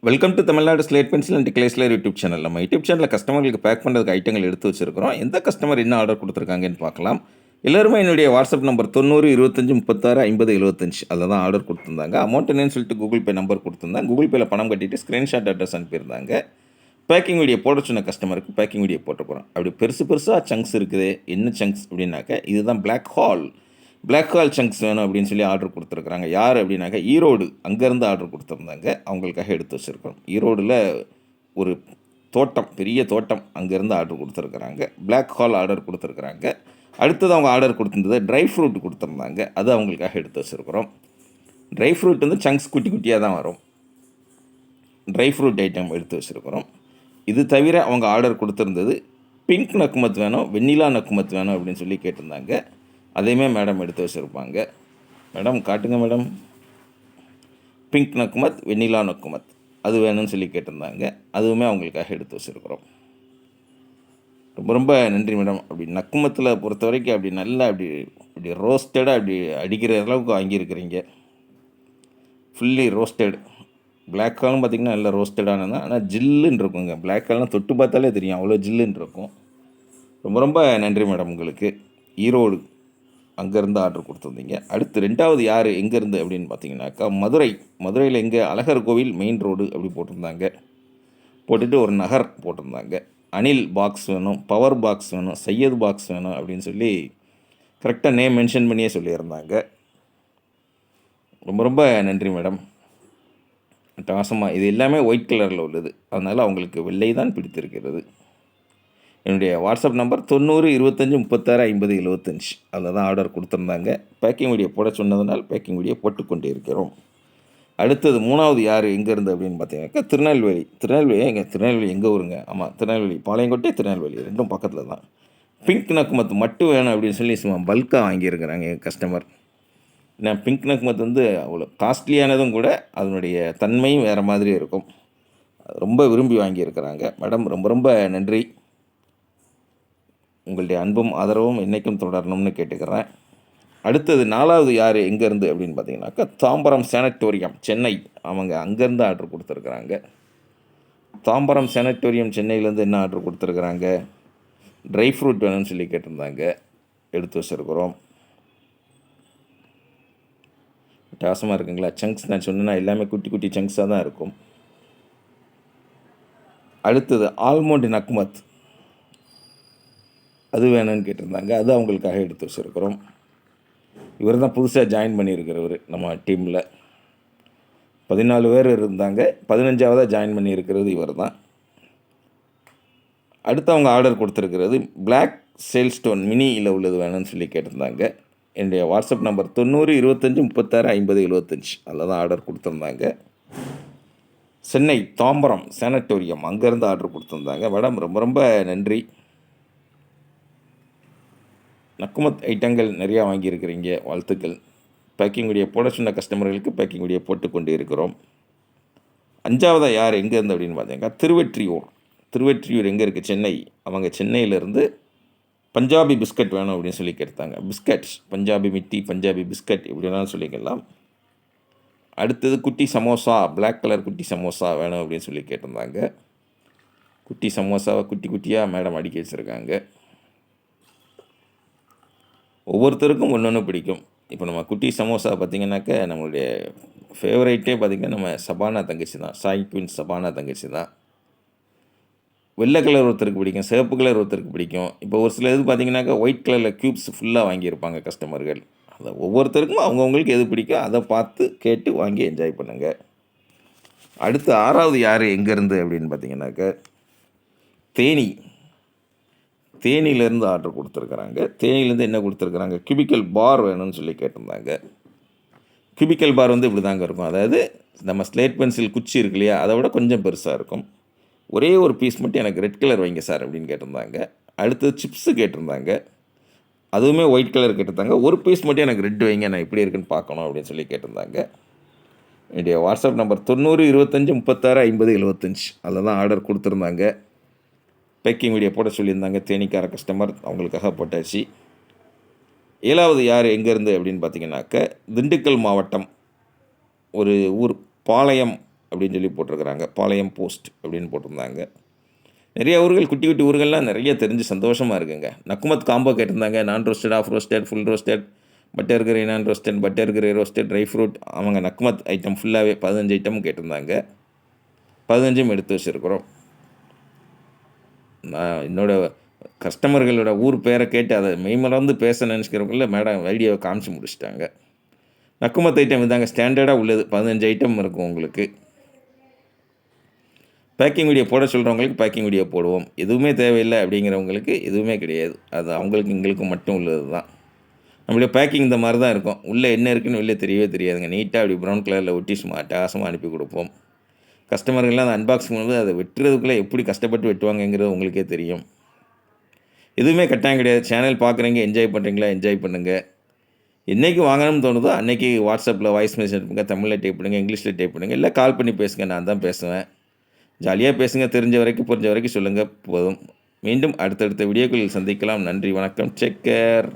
Welcome to Tamil Nadu slate pencil and கிளேஸ்லர் YouTube channel. நம்ம YouTube சேனலில் கஸ்டமர்களுக்கு பேக் பண்ணுறதுக்கு ஐட்டங்கள் எடுத்து வச்சிருக்கிறோம். எந்த கஸ்டமர் என்ன ஆர்டர் கொடுத்துருக்காங்கன்னு பார்க்கலாம். எல்லாருமே என்னுடைய வாட்ஸ்அப் நம்பர் 90 25 36 50 75 அதில் தான் ஆர்டர் கொடுத்துருந்தாங்க. அமௌண்ட் என்னன்னு சொல்லிட்டு கூகுள் பே நம்பர் கொடுத்துருந்தாங்க. கூகுள் பேயில் பணம் கட்டிட்டு ஸ்க்ரீன்ஷாட் அட்ரஸ் அனுப்பியிருந்தாங்க. பேக்கிங் வீடியோ போட சொன்ன கஸ்டமருக்கு பேக்கிங் வீடியோ போட்டு போகிறோம். அப்படி பெருசாக சங்க்ஸ் இருக்குது. என்ன சங்க்ஸ் அப்படின்னாக்க இதுதான் பிளாக் ஹால் சங்க்ஸ் வேணும் அப்படின்னு சொல்லி ஆர்டர் கொடுத்துருக்குறாங்க. யார் அப்படின்னாக்கா ஈரோடு, அங்கேருந்து ஆர்டர் கொடுத்துருந்தாங்க. அவங்களுக்காக எடுத்து வச்சுருக்கோம். ஈரோடில் ஒரு தோட்டம், பெரிய தோட்டம், அங்கேருந்து ஆர்டர் கொடுத்துருக்குறாங்க. பிளாக் ஹால் ஆர்டர் கொடுத்துருக்குறாங்க. அடுத்தது அவங்க ஆர்டர் கொடுத்துருந்தது ட்ரை ஃப்ரூட் கொடுத்துருந்தாங்க. அது அவங்களுக்காக எடுத்து வச்சுருக்குறோம். ட்ரை ஃப்ரூட் வந்து சங்க்ஸ் குட்டி குட்டியாக தான் வரும். ட்ரை ஃப்ரூட் ஐட்டம் எடுத்து வச்சுருக்குறோம். இது தவிர அவங்க ஆர்டர் கொடுத்துருந்தது பிங்க் நக்குமத் வேணும், வெண்ணிலா நக்குமத் வேணும் அப்படின்னு சொல்லி கேட்டிருந்தாங்க. அதையுமே மேடம் எடுத்து வச்சுருப்பாங்க. மேடம் காட்டுங்க மேடம். பிங்க் நக்குமத், வெண்ணிலா நக்குமத் அது வேணும்னு சொல்லி கேட்டிருந்தாங்க. அதுவுமே அவங்களுக்காக எடுத்து வச்சுருக்குறோம். ரொம்ப நன்றி மேடம். அப்படி நக்குமத்தில் பொறுத்த வரைக்கும் அப்படி நல்லா அப்படி ரோஸ்டடாக அப்படி அடிக்கிற அளவுக்கு வாங்கியிருக்கிறீங்க. Fully roasted. பிளாக் ஹாலும் பார்த்திங்கன்னா நல்லா ரோஸ்டடானது தான். ஆனால் ஜில்லுன்னு இருக்குங்க. பிளாக் ஹால்லாம் தொட்டு பார்த்தாலே தெரியும், அவ்வளோ ஜில்லுன்னு இருக்கும். ரொம்ப நன்றி மேடம் உங்களுக்கு. ஈரோடு அங்கேருந்து ஆர்டர் கொடுத்துருந்தீங்க. அடுத்து ரெண்டாவது யார் எங்கேருந்து அப்படின்னு பார்த்தீங்கன்னாக்கா மதுரையில் எங்கே அழகர் கோவில் மெயின் ரோடு அப்படி போட்டிருந்தாங்க. போட்டுட்டு ஒரு நகர் போட்டிருந்தாங்க. அனில் பாக்ஸ் வேணும், பவர் பாக்ஸ் வேணும், சையது பாக்ஸ் வேணும் அப்படின்னு சொல்லி கரெக்டாக நேம் மென்ஷன் பண்ணியே சொல்லியிருந்தாங்க. ரொம்ப நன்றி மேடம். அட்டகாசமாக இது எல்லாமே ஒயிட் கலரில் உள்ளது. அதனால் அவங்களுக்கு வெள்ளை தான் பிடித்திருக்கிறது. என்னுடைய வாட்ஸ்அப் நம்பர் 90 25 36 50 75 அதில் தான் ஆர்டர் கொடுத்துருந்தாங்க. பேக்கிங் வீடியோ போட சொன்னதுனால் பேக்கிங் வீடியோ போட்டுக்கொண்டே இருக்கிறோம். அடுத்தது மூணாவது யார் எங்கேருந்து அப்படின்னு பார்த்தீங்கன்னாக்கா திருநெல்வேலி எங்கே ஊருங்க? ஆமாம், திருநெல்வேலி, பாளையங்கோட்டை, திருநெல்வேலி ரெண்டும் பக்கத்தில் தான். பிங்க் நக்குமத் மட்டும் வேணும் அப்படின்னு சொல்லி சும்மா பல்காக வாங்கியிருக்கிறாங்க எங்கள் கஸ்டமர். ஏன்னா பிங்க் நக்குமத் வந்து அவ்வளோ காஸ்ட்லியானதும் கூட, அதனுடைய தன்மையும் வேறு மாதிரி இருக்கும். ரொம்ப விரும்பி வாங்கியிருக்கிறாங்க. மேடம் ரொம்ப நன்றி. உங்களுடைய அன்பும் ஆதரவும் என்றைக்கும் தொடரணும்னு கேட்டுக்கிறேன். அடுத்தது நாலாவது யார் எங்கேருந்து அப்படின்னு பார்த்தீங்கன்னாக்கா தாம்பரம் சானட்டோரியம் சென்னை, அவங்க அங்கேருந்து ஆர்டர் கொடுத்துருக்குறாங்க. தாம்பரம் சானட்டோரியம் சென்னையிலேருந்து என்ன ஆர்டர் கொடுத்துருக்குறாங்க? ட்ரை ஃப்ரூட் வேணும்னு சொல்லி கேட்டிருந்தாங்க. எடுத்து வச்சுருக்குறோம். வித்தியாசமாக இருக்குங்களா? சங்க்ஸ் நான் சொன்னேன்னா எல்லாமே குட்டி குட்டி சங்க்ஸாக தான் இருக்கும். அடுத்தது ஆல்மோண்ட் நக்குமத் அது வேணும்னு கேட்டிருந்தாங்க. அது அவங்களுக்காக எடுத்து வச்சுருக்குறோம். இவர் தான் புதுசாக ஜாயின் பண்ணியிருக்கிறவர் நம்ம டீமில். 14 பேர் இருந்தாங்க. 15ஆவதாக ஜாயின் பண்ணியிருக்கிறது இவர் தான். அடுத்து அவங்க ஆர்டர் கொடுத்துருக்கிறது பிளாக் சேல்ஸ்டோன் மினியில் உள்ளது வேணும்னு சொல்லி கேட்டிருந்தாங்க. என்னுடைய வாட்ஸ்அப் நம்பர் 90 25 36 50 75 அதில் தான் ஆர்டர் கொடுத்துருந்தாங்க. சென்னை தாம்பரம் சானட்டோரியம் அங்கேருந்து ஆர்டர் கொடுத்துருந்தாங்க. மேடம் ரொம்ப நன்றி. நக்குமத் ஐட்டங்கள் நிறையா வாங்கியிருக்கிறீங்க, வாழ்த்துக்கள். பேக்கிங் வீடியோ போட சொன்ன கஸ்டமர்களுக்கு பேக்கிங் வீடியோ போட்டு கொண்டு இருக்கிறோம். அஞ்சாவதாக யார் எங்கேருந்து அப்படின்னு பார்த்தீங்கன்னா திருவெற்றியூர் எங்கே இருக்குது? சென்னை. அவங்க சென்னையிலேருந்து பஞ்சாபி பிஸ்கட் வேணும் அப்படின்னு சொல்லி கேட்டாங்க. பிஸ்கட்ஸ், பஞ்சாபி மிட்டி, பஞ்சாபி பிஸ்கட் இப்படி வேணாலும் சொல்லிக்கலாம். அடுத்தது குட்டி சமோசா, பிளாக் கலர் குட்டி சமோசா வேணும் அப்படின்னு சொல்லி கேட்டிருந்தாங்க. குட்டி சமோசாவை குட்டி குட்டியாக மேடம் அடிக்க வச்சுருக்காங்க. ஒவ்வொருத்தருக்கும் ஒன்று பிடிக்கும். இப்போ நம்ம குட்டி சமோசா பார்த்திங்கனாக்கா நம்மளுடைய ஃபேவரைட்டே பார்த்திங்கன்னா நம்ம சபானா தங்கச்சி தான். சாய் குயின் சபானா தங்கச்சி தான். வெள்ளை கலர் ஒருத்தருக்கு பிடிக்கும், சிவப்பு கலர் ஒருத்தருக்கு பிடிக்கும். இப்போ ஒரு சில இது பார்த்திங்கனாக்கா ஒயிட் கலரில் க்யூப்ஸ் ஃபுல்லாக வாங்கியிருப்பாங்க கஸ்டமர்கள். அதை ஒவ்வொருத்தருக்கும் அவங்கவுங்களுக்கு எது பிடிக்கும் அதை பார்த்து கேட்டு வாங்கி என்ஜாய் பண்ணுங்கள். அடுத்து ஆறாவது யார் எங்கேருந்து அப்படின்னு பார்த்திங்கனாக்கா தேனியிலேருந்து ஆர்டர் கொடுத்துருக்குறாங்க. தேனியிலேருந்து என்ன கொடுத்துருக்குறாங்க? கியூபிக்கல் பார் வேணும்னு சொல்லி கேட்டிருந்தாங்க. கியூபிக்கல் பார் வந்து இப்படி தாங்க இருக்கும். அதாவது நம்ம ஸ்லேட் பென்சில் குச்சி இருக்கு இல்லையா, அதை விட கொஞ்சம் பெருசாக இருக்கும். ஒரே ஒரு பீஸ் மட்டும் எனக்கு ரெட் கலர் வைங்க சார் அப்படின்னு கேட்டிருந்தாங்க. அடுத்தது சிப்ஸு கேட்டிருந்தாங்க. அதுவுமே ஒயிட் கலர் கேட்டிருந்தாங்க. ஒரு பீஸ் மட்டும் எனக்கு ரெட் வைங்க, நான் எப்படி இருக்குன்னு பார்க்கணும் அப்படின்னு சொல்லி கேட்டிருந்தாங்க. என்னுடைய வாட்ஸ்அப் நம்பர் 90 25 36 50 75 அதில் தான் ஆர்டர் கொடுத்துருந்தாங்க. பேக்கிங் வீடியோ போட சொல்லியிருந்தாங்க. தேனிக்கார கஸ்டமர், அவங்களுக்காக போட்டாச்சு. ஏழாவது யார் எங்கேருந்து அப்படின்னு பார்த்தீங்கன்னாக்க திண்டுக்கல் மாவட்டம் ஒரு ஊர் பாளையம் அப்படின்னு சொல்லி போட்டிருக்கிறாங்க. பாளையம் போஸ்ட் அப்படின்னு போட்டிருந்தாங்க. நிறைய ஊர்கள், குட்டி குட்டி ஊர்கள்லாம் நிறைய தெரிஞ்சு சந்தோஷமாக இருக்குங்க. நக்குமத் காம்போ கேட்டிருந்தாங்க. Non roasted, half roasted, full roasted, butter grey non roasted, butter grey roasted, dry fruit. அவங்க நக்குமத் ஐட்டம் ஃபுல்லாகவே 15 ஐட்டம் கேட்டிருந்தாங்க. 15ம் எடுத்து வச்சுருக்குறோம். நான் என்னோடய கஸ்டமர்களோட ஊர் பேரை கேட்டு அதை மெய்மறந்து பேச நினச்சிக்கிறவங்கள மேடம் வீடியோவை காமிச்சு முடிச்சிட்டாங்க. நக்குமத் ஐட்டம் இதாங்க ஸ்டாண்டர்டாக உள்ளது. 15 ஐட்டம் இருக்கும் உங்களுக்கு. பேக்கிங் வீடியோ போட சொல்கிறவங்களுக்கு பேக்கிங் வீடியோ போடுவோம். எதுவுமே தேவையில்லை அப்படிங்கிறவங்களுக்கு எதுவுமே கிடையாது. அது அவங்களுக்கு எங்களுக்கும் மட்டும் உள்ளது தான். நம்மளுடைய பேக்கிங் இந்த மாதிரி தான் இருக்கும். உள்ளே என்ன இருக்குன்னு வெளியே தெரியவே தெரியாதுங்க. நீட்டாக அப்படி ப்ரௌன் கலரில் ஒட்டி சும்மா அட்டகாசமாக அனுப்பி கொடுப்போம். கஸ்டமர்கள்லாம் அதை அன்பாக்ஸ் பண்ணும்போது அதை வெட்டுறதுக்குள்ளே எப்படி கஷ்டப்பட்டு வெட்டுவாங்கங்கிறது உங்களுக்கே தெரியும். எதுவுமே கட்டாயம் கிடையாது. சேனல் பார்க்குறீங்க, என்ஜாய் பண்ணுறீங்களா, என்ஜாய் பண்ணுங்கள். என்றைக்கு வாங்கணும்னு தோணுதோ அன்றைக்கி வாட்ஸ்அப்பில் வாய்ஸ் மெசேஜ் அனுப்புங்க. தமிழில் டைப் பண்ணுங்கள், இங்கிலீஷில் டைப் பண்ணுங்கள், இல்லை கால் பண்ணி பேசுங்க. நான் தான் பேசுவேன். ஜாலியாக பேசுங்க. தெரிஞ்ச வரைக்கும் புரிஞ்ச வரைக்கும் சொல்லுங்கள் போதும். மீண்டும் அடுத்தடுத்த வீடியோக்களில் சந்திக்கலாம். நன்றி, வணக்கம், டேக் கேர்.